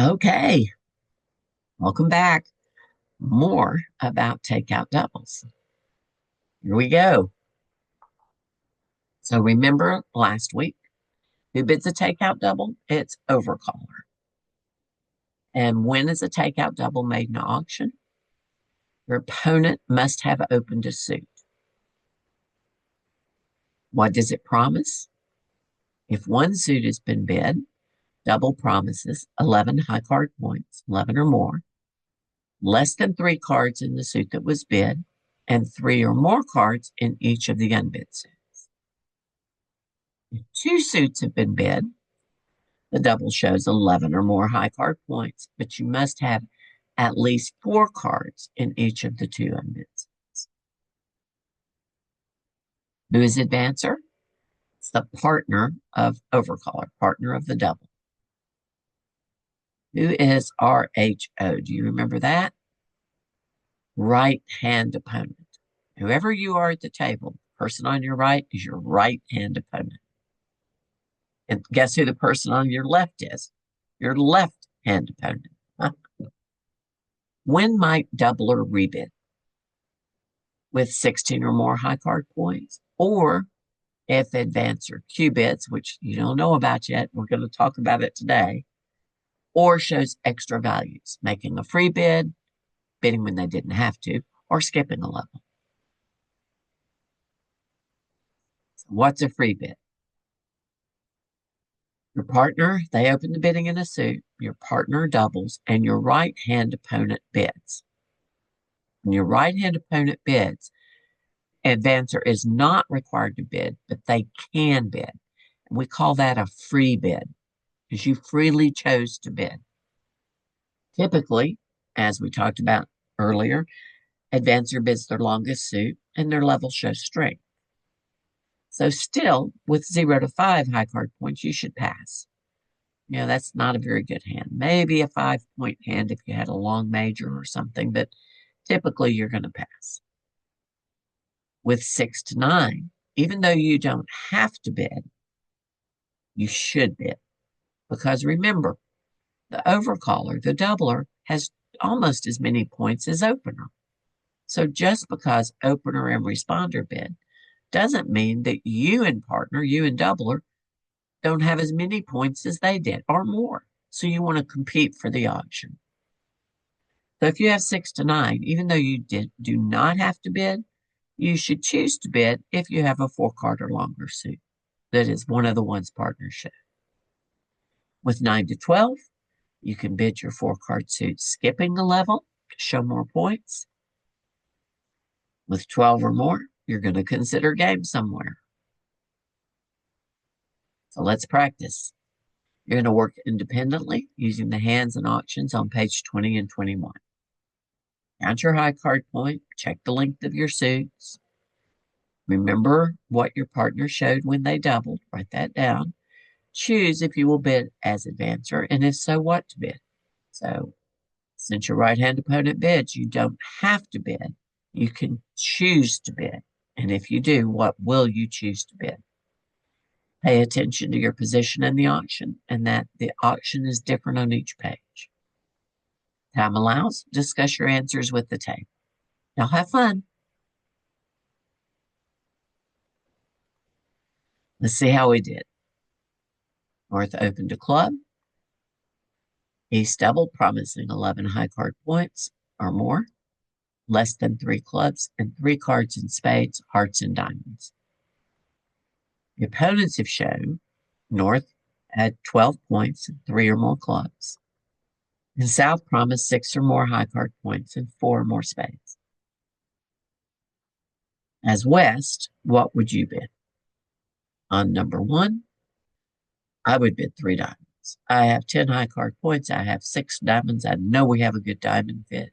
Okay, welcome back. More about takeout doubles. Here we go. So remember last week, who bids a takeout double? It's overcaller. And when is a takeout double made in an auction? Your opponent must have opened a suit. What does it promise? If one suit has been bid, double promises 11 high card points, 11 or more, less than 3 cards in the suit that was bid, and 3 or more cards in each of the unbid suits. If 2 suits have been bid, the double shows 11 or more high card points, but you must have at least 4 cards in each of the 2 unbid suits. Who is advancer? It's the partner of overcaller, partner of the double. Who is RHO? Do you remember that? Right hand opponent. Whoever you are at the table, the person on your right is your right hand opponent. And guess who the person on your left is? Your left hand opponent. When might doubler rebid? With 16 or more high card points, or if advancer Q bids, which you don't know about yet, we're going to talk about it today, or shows extra values, making a free bid, bidding when they didn't have to, or skipping a level. So what's a free bid? Your partner, they open the bidding in a suit, your partner doubles, and your right hand opponent bids. When your right hand opponent bids, advancer is not required to bid, but they can bid. And we call that a free bid because you freely chose to bid. Typically, as we talked about earlier, advancer bids their longest suit and their level shows strength. So still, with 0 to 5 high card points, you should pass. That's not a very good hand. Maybe a 5-point hand if you had a long major or something, but typically you're going to pass. With 6 to 9, even though you don't have to bid, you should bid. Because remember, the overcaller, the doubler, has almost as many points as opener. So just because opener and responder bid doesn't mean that you and partner, you and doubler, don't have as many points as they did or more. So you want to compete for the auction. So if you have 6 to 9, even though you do not have to bid, you should choose to bid if you have a 4-card or longer suit. That is one of the ones partners show. With 9 to 12, you can bid your 4-card suit skipping a level to show more points. With 12 or more, you're going to consider game somewhere. So let's practice. You're going to work independently using the hands and auctions on page 20 and 21. Count your high card point, check the length of your suits. Remember what your partner showed when they doubled, write that down. Choose if you will bid as advancer, and if so, what to bid. So, since your right-hand opponent bids, you don't have to bid. You can choose to bid. And if you do, what will you choose to bid? Pay attention to your position in the auction and that the auction is different on each page. Time allows, discuss your answers with the table. Now have fun. Let's see how we did. North opened a club. East doubled, promising 11 high card points or more, less than 3 clubs, and 3 cards in spades, hearts, and diamonds. The opponents have shown North had 12 points and 3 or more clubs. And South promised 6 or more high card points and 4 or more spades. As West, what would you bid? On number 1, I would bid 3 diamonds. I have 10 high card points. I have 6 diamonds. I know we have a good diamond fit.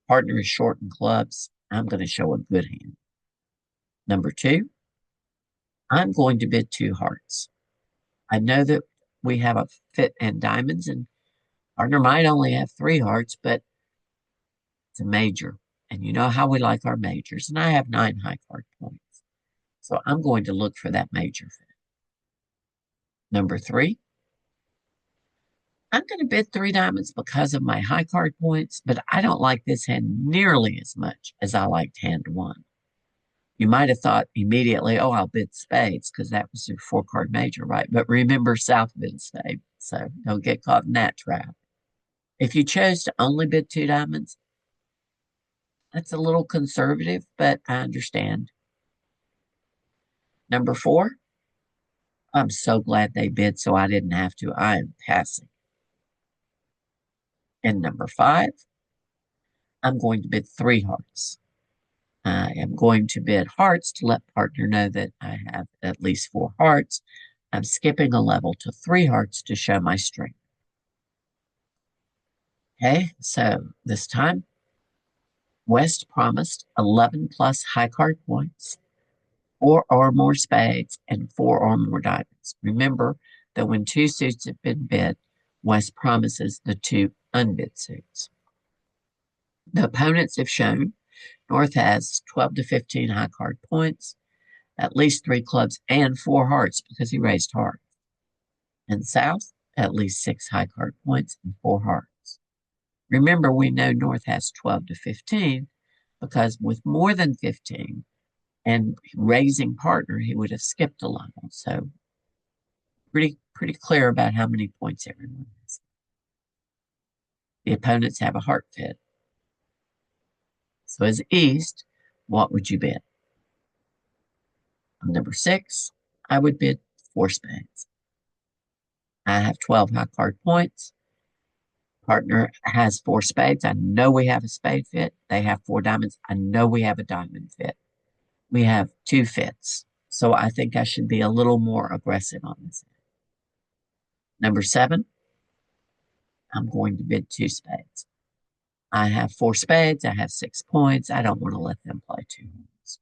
Partner is short in clubs. I'm going to show a good hand. Number 2, I'm going to bid 2 hearts. I know that we have a fit in diamonds, and partner might only have 3 hearts, but it's a major. And you know how we like our majors. And I have 9 high card points. So I'm going to look for that major fit. Number 3, I'm going to bid three diamonds because of my high card points, but I don't like this hand nearly as much as I liked hand one. You might have thought immediately, oh, I'll bid spades because that was your four card major, right? But remember, South bid spade, so don't get caught in that trap. If you chose to only bid two diamonds, that's a little conservative, but I understand. Number four, I'm so glad they bid so I didn't have to. I am passing. And number five, I'm going to bid three hearts. I am going to bid hearts to let partner know that I have at least four hearts. I'm skipping a level to three hearts to show my strength. Okay, so this time, West promised 11 plus high card points, four or more spades, and four or more diamonds. Remember that when two suits have been bid, West promises the two unbid suits. The opponents have shown North has 12 to 15 high card points, at least three clubs, and four hearts because he raised hearts. And South, at least six high card points and four hearts. Remember, we know North has 12 to 15 because with more than 15 and raising partner, he would have skipped a level. So pretty clear about how many points everyone has. The opponents have a heart fit. So as East, what would you bid? On number six, I would bid four spades. I have 12 high card points. Partner has four spades. I know we have a spade fit. They have four diamonds. I know we have a diamond fit. We have two fits. So I think I should be a little more aggressive on this. Number seven, I'm going to bid two spades. I have four spades. I have 6 points. I don't want to let them play two hands.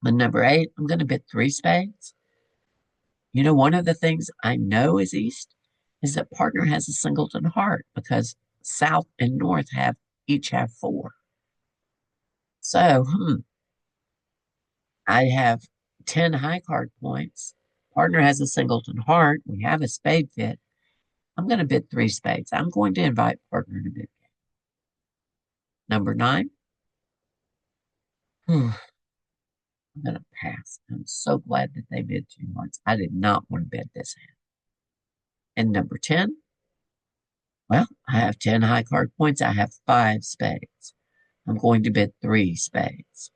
On number eight, I'm going to bid three spades. You know, one of the things I know is East is that partner has a singleton heart because South and North each have four. So, I have 10 high card points. Partner has a singleton heart. We have a spade fit. I'm going to bid three spades. I'm going to invite partner to bid. Number nine, I'm going to pass. I'm so glad that they bid two hearts. I did not want to bid this hand. And number 10, well, I have 10 high card points. I have five spades. I'm going to bid three spades.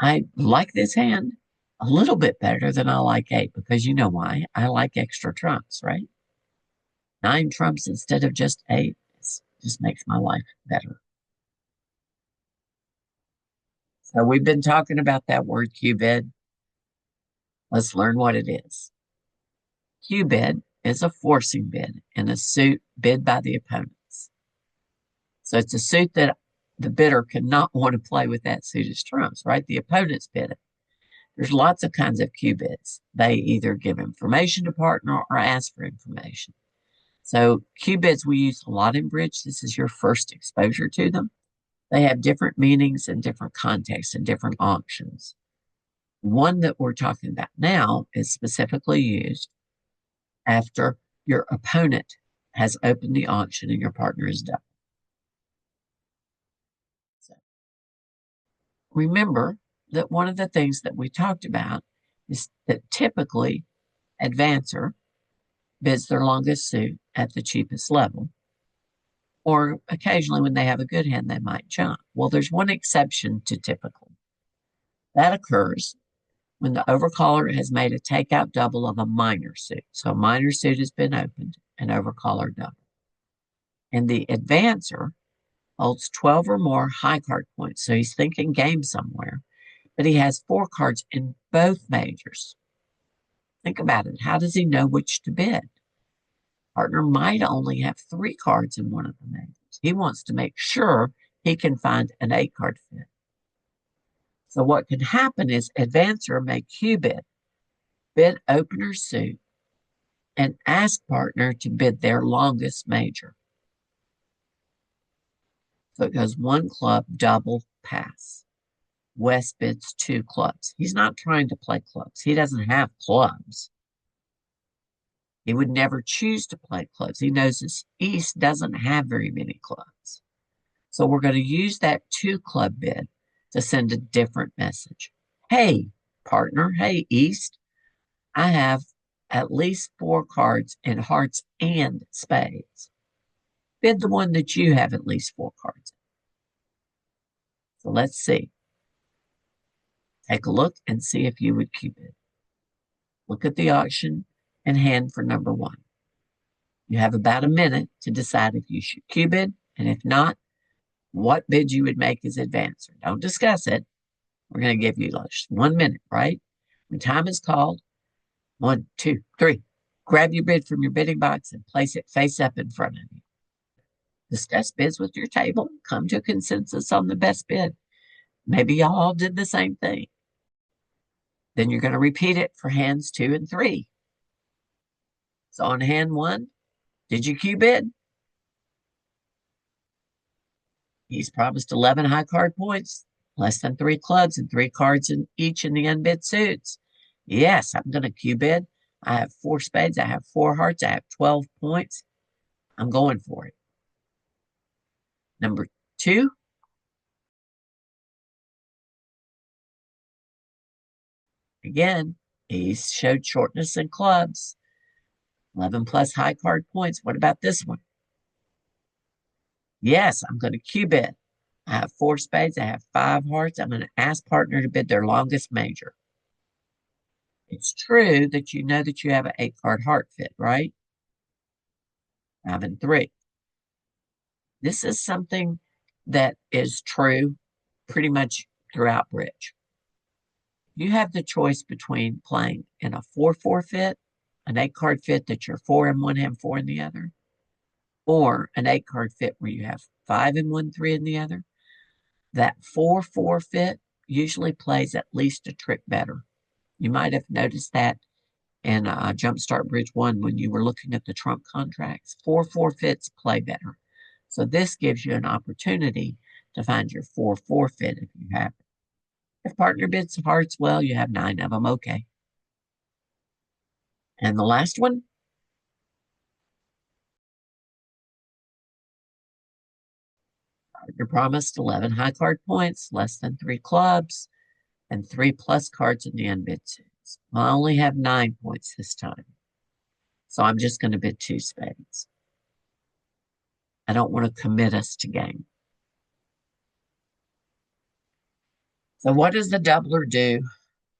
I like this hand a little bit better than I like eight because you know why? I like extra trumps, right? Nine trumps instead of just eight just makes my life better. So we've been talking about that word Q-bid. Let's learn what it is. Q-bid is a forcing bid in a suit bid by the opponents. So it's a suit that the bidder cannot want to play with that suit as trumps, right? The opponents bid it. There's lots of kinds of Q-bids. They either give information to partner or ask for information. So Q-bids we use a lot in bridge. This is your first exposure to them. They have different meanings and different contexts and different auctions. One that we're talking about now is specifically used after your opponent has opened the auction and your partner is done. So remember that one of the things that we talked about is that typically advancer bids their longest suit at the cheapest level, or occasionally when they have a good hand, they might jump. Well, there's one exception to typical. That occurs when the overcaller has made a takeout double of a minor suit. So a minor suit has been opened, an overcaller double. And the advancer holds 12 or more high card points. So he's thinking game somewhere, but he has four cards in both majors. Think about it. How does he know which to bid? Partner might only have three cards in one of the majors. He wants to make sure he can find an 8 card fit. So what can happen is advancer may Q-bid, bid opener suit, and ask partner to bid their longest major. So it goes one club, double, pass. West bids two clubs. He's not trying to play clubs. He doesn't have clubs. He would never choose to play clubs. He knows this East doesn't have very many clubs. So we're going to use that two club bid to send a different message. Hey, partner, hey, East, I have at least 4 cards in hearts and spades. Bid the one that you have at least 4 cards. So let's see. Take a look and see if you would cue bid. Look at the auction and hand for number 1. You have about a minute to decide if you should cue bid, and if not, what bid you would make as advancer. Don't discuss it. We're going to give you just 1 minute, right? When time is called, 1, 2, 3. Grab your bid from your bidding box and place it face up in front of you. Discuss bids with your table. Come to a consensus on the best bid. Maybe y'all all did the same thing. Then you're going to repeat it for hands 2 and 3. So on hand 1, did you cue bid? He's promised 11 high card points, less than 3 clubs, and 3 cards in each in the unbid suits. Yes, I'm going to cue bid. I have 4 spades. I have 4 hearts. I have 12 points. I'm going for it. Number 2. Again, he showed shortness in clubs. 11 plus high card points. What about this one? Yes, I'm going to cue bid. I have 4 spades. I have 5 hearts. I'm going to ask partner to bid their longest major. It's true that you know that you have an 8 card heart fit, right? 5 and 3. This is something that is true pretty much throughout bridge. You have the choice between playing in a 4-4 fit, an 8 card fit that you're 4 in one hand, 4 in the other, or an 8 card fit where you have 5 in one, 3 in the other. That 4-4 fit usually plays at least a trick better. You might have noticed that in JumpStart Bridge 1 when you were looking at the trump contracts. 4-4 fits play better. So this gives you an opportunity to find your 4-4 fit if you have it. If partner bids hearts, well, you have 9 of them. Okay. And the last one, partner promised 11 high card points, less than 3 clubs, and 3 plus cards in the unbid suits. I only have 9 points this time. So I'm just going to bid 2 spades. I don't want to commit us to game. So what does the doubler do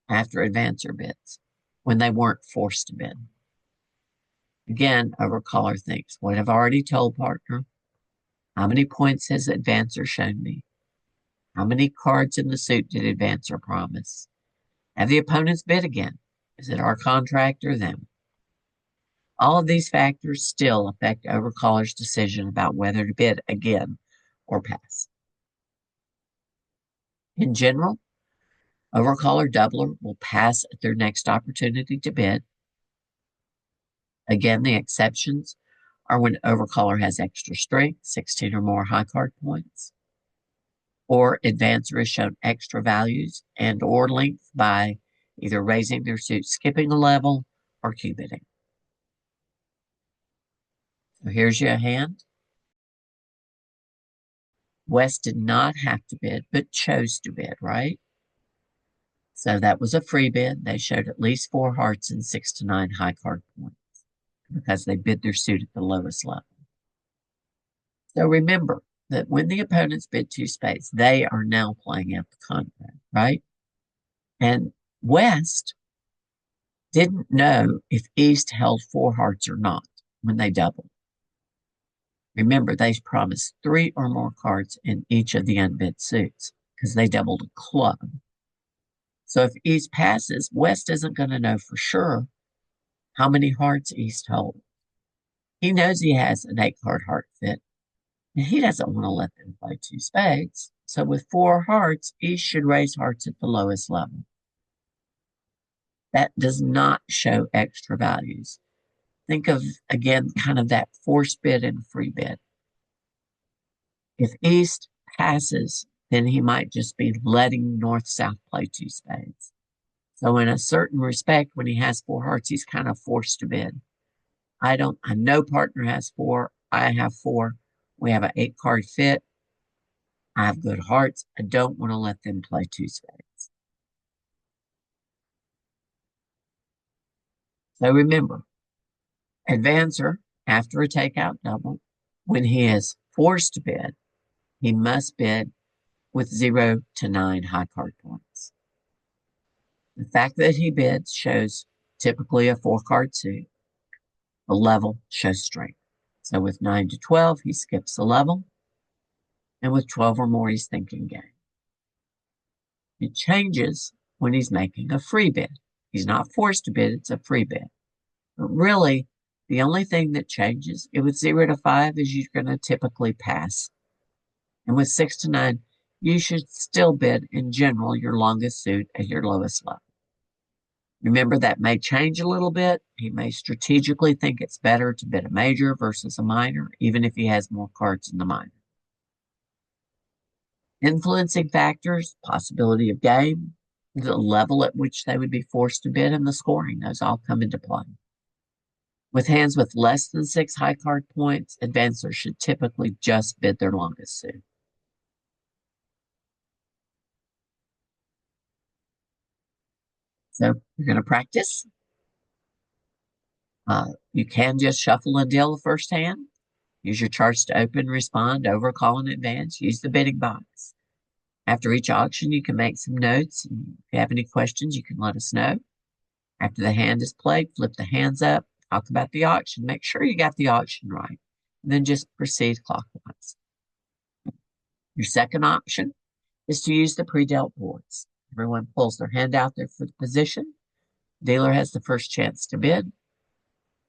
after advancer bids when they weren't forced to bid? Again, overcaller thinks, what have I already told partner? How many points has advancer shown me? How many cards in the suit did advancer promise? Have the opponents bid again? Is it our contract or them? All of these factors still affect overcaller's decision about whether to bid again or pass. In general, overcaller doubler will pass at their next opportunity to bid. Again, the exceptions are when overcaller has extra strength, 16 or more high card points, or advancer has shown extra values and or length by either raising their suit, skipping a level, or cue bidding. So here's your hand. West did not have to bid, but chose to bid, right? So that was a free bid. They showed at least 4 hearts and 6 to 9 high card points because they bid their suit at the lowest level. So remember that when the opponents bid 2 spades, they are now playing out the contract, right? And West didn't know if East held 4 hearts or not when they doubled. Remember, they promised 3 or more cards in each of the unbid suits because they doubled a club. So if East passes, West isn't going to know for sure how many hearts East holds. He knows he has an 8 card heart fit, and he doesn't want to let them play 2 spades. So with 4 hearts, East should raise hearts at the lowest level. That does not show extra values. Think of, again, kind of that forced bid and free bid. If East passes, then he might just be letting North-South play 2 spades. So in a certain respect, when he has 4 hearts, he's kind of forced to bid. I know partner has 4. I have 4. We have an 8-card fit. I have good hearts. I don't want to let them play 2 spades. So remember, advancer, after a takeout double, when he is forced to bid, he must bid with 0 to 9 high card points. The fact that he bids shows typically a 4-card suit. The level shows strength. So with 9 to 12, he skips the level. And with 12 or more, he's thinking game. It changes when he's making a free bid. He's not forced to bid, it's a free bid. But really, the only thing that changes with 0 to 5 is you're going to typically pass. And with 6 to 9, you should still bid in general your longest suit at your lowest level. Remember, that may change a little bit. He may strategically think it's better to bid a major versus a minor, even if he has more cards in the minor. Influencing factors, possibility of game, the level at which they would be forced to bid, and the scoring, those all come into play. With hands with less than 6 high card points, advancers should typically just bid their longest suit. So you're going to practice. You can just shuffle and deal the first hand. Use your charts to open, respond, overcall, and advance. Use the bidding box. After each auction, you can make some notes. And if you have any questions, you can let us know. After the hand is played, flip the hands up, talk about the auction. Make sure you got the auction right. And then just proceed clockwise. Your second option is to use the pre-dealt boards. Everyone pulls their hand out there for the position. Dealer has the first chance to bid.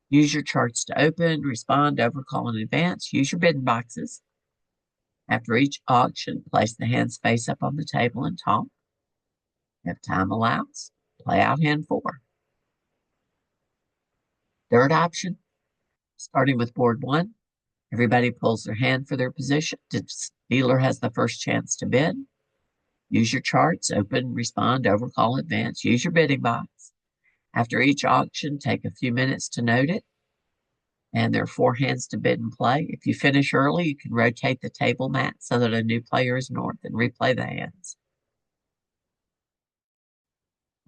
Use your charts to open, respond, overcall, and advance. Use your bidding boxes. After each auction, place the hands face up on the table and talk. If time allows, play out hand 4. Third option, starting with board 1, everybody pulls their hand for their position. The dealer has the first chance to bid. Use your charts, open, respond, overcall, advance. Use your bidding box. After each auction, take a few minutes to note it. And there are 4 hands to bid and play. If you finish early, you can rotate the table mat so that a new player is north and replay the hands.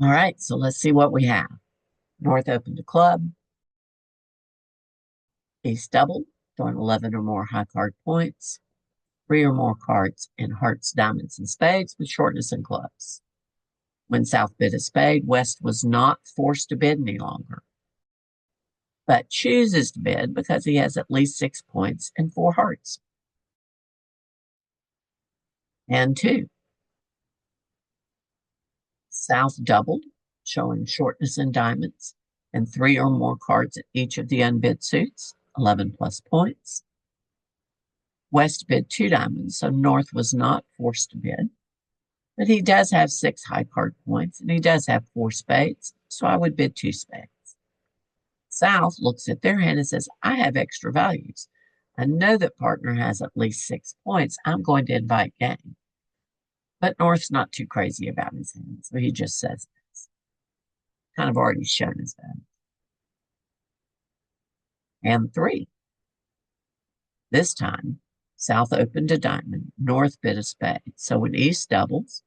All right, so let's see what we have. North opened a club. Ace doubled, throwing 11 or more high card points. 3 or more cards in hearts, diamonds, and spades with shortness and clubs. When South bid a spade, West was not forced to bid any longer, but chooses to bid because he has at least 6 points and 4 hearts. And 2. South doubled, showing shortness and diamonds, and 3 or more cards in each of the unbid suits, 11 plus points. West bid 2 diamonds, so North was not forced to bid, but he does have 6 high card points, and he does have 4 spades, so I would bid 2 spades. South looks at their hand and says, I have extra values. I know that partner has at least 6 points. I'm going to invite game. But North's not too crazy about his hand, so he just says this. Kind of already shown his value. And 3. This time, South opened a diamond, North bid a spade. So when East doubles,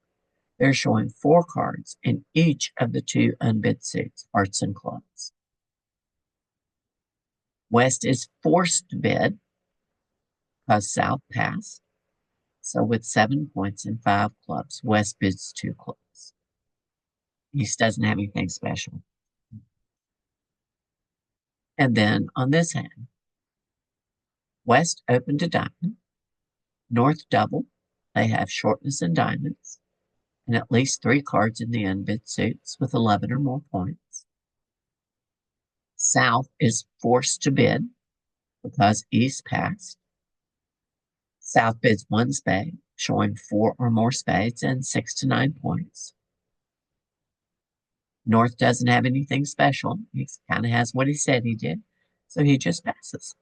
they're showing 4 cards in each of the 2 unbid suits, hearts and clubs. West is forced to bid because South passed. So with 7 points and 5 clubs, West bids 2 clubs. East doesn't have anything special. And then on this hand, West opened a diamond, North doubled. They have shortness and diamonds, and at least 3 cards in the unbid suits with 11 or more points. South is forced to bid because East passed. South bids 1 spade, showing 4 or more spades and 6 to 9 points. North doesn't have anything special. He kind of has what he said he did, so he just passes.